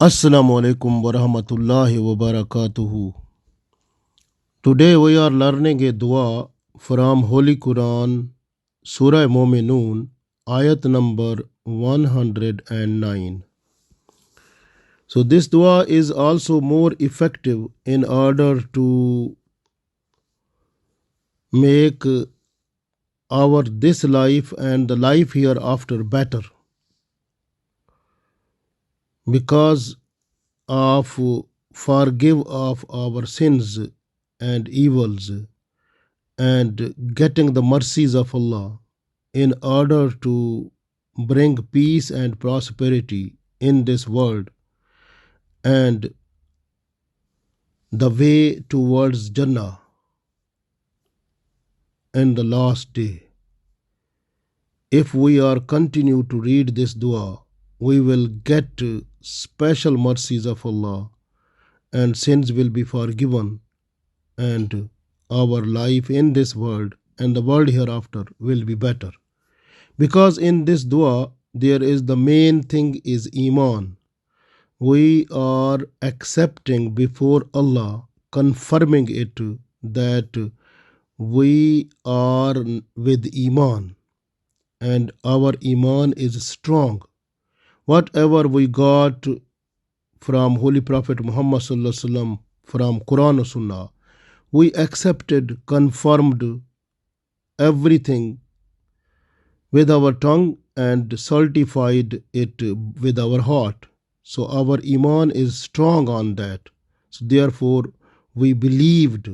Assalamu alaikum wa rahmatullahi wa barakatuhu. Today we are learning a dua from Holy Quran, Surah Mu'minun, ayat number 109. So this dua is also more effective in order to make our this life and the life hereafter better, because of forgive of our sins and evils and getting the mercies of Allah in order to bring peace and prosperity in this world and the way towards Jannah in the last day. If we are continue to read this dua, we will get special mercies of Allah and sins will be forgiven, and our life in this world and the world hereafter will be better. Because in this dua there is the main thing is Iman. We are accepting before Allah, confirming it that we are with Iman and our Iman is strong. Whatever we got from Holy Prophet Muhammad Sallallahu Alaihi Wasallam, from Quran and Sunnah, we accepted, confirmed everything with our tongue and certified it with our heart. So our Iman is strong on that. So therefore we believed.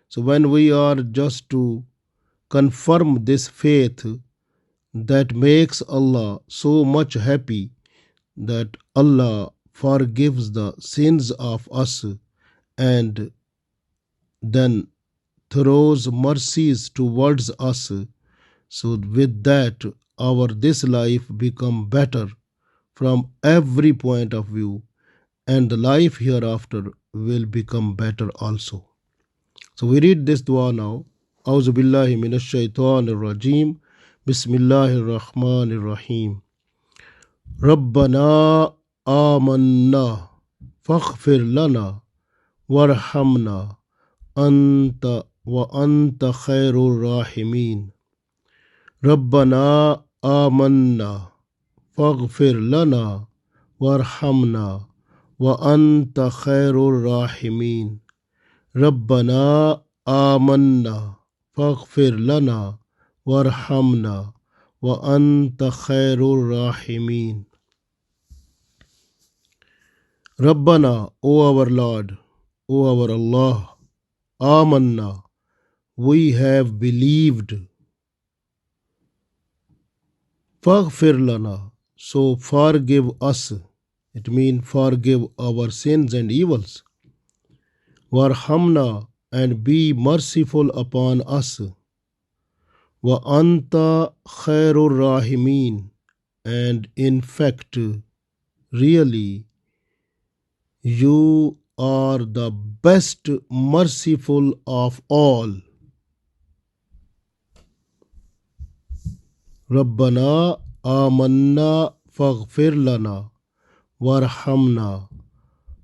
So when we are just to confirm this faith, that makes Allah so much happy that Allah forgives the sins of us and then throws mercies towards us. So with that, our this life become better from every point of view, and the life hereafter will become better also. So we read this dua now. Auzu billahi minash shaitanir rajim. Bismillahir rahmanir rahim. Rabbana amanna faghfir lana warhamna anta wa anta khairur rahimin. Rabbana amanna faghfir lana warhamna wa anta khairur rahimin. Rabbana amanna faghfir lana warhamna wa anta khairur rahimin. Rabbana, O our Lord, O our Allah, amanna, we have believed. Faghfir lana, so forgive us. It means forgive our sins and evils. Warhamna, and be merciful upon us. Wa anta khairur rahimin, and in fact, really, you are the best merciful of all. Rabbana amanna faghfir lana warhamna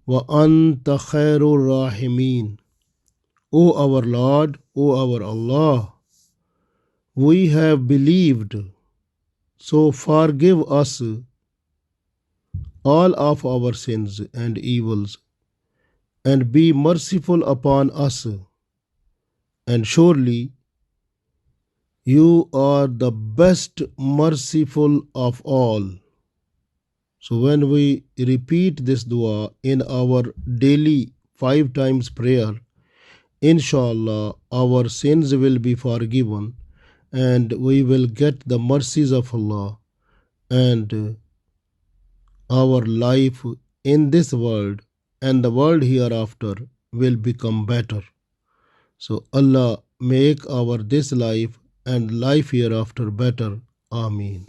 wa anta khairur rahimin. O our Lord, O our Allah, we have believed, so forgive us all of our sins and evils, and be merciful upon us. And surely you are the best merciful of all. So when we repeat this dua in our daily 5 times prayer, inshallah our sins will be forgiven and we will get the mercies of Allah, and our life in this world and the world hereafter will become better. So Allah make our this life and life hereafter better. Ameen.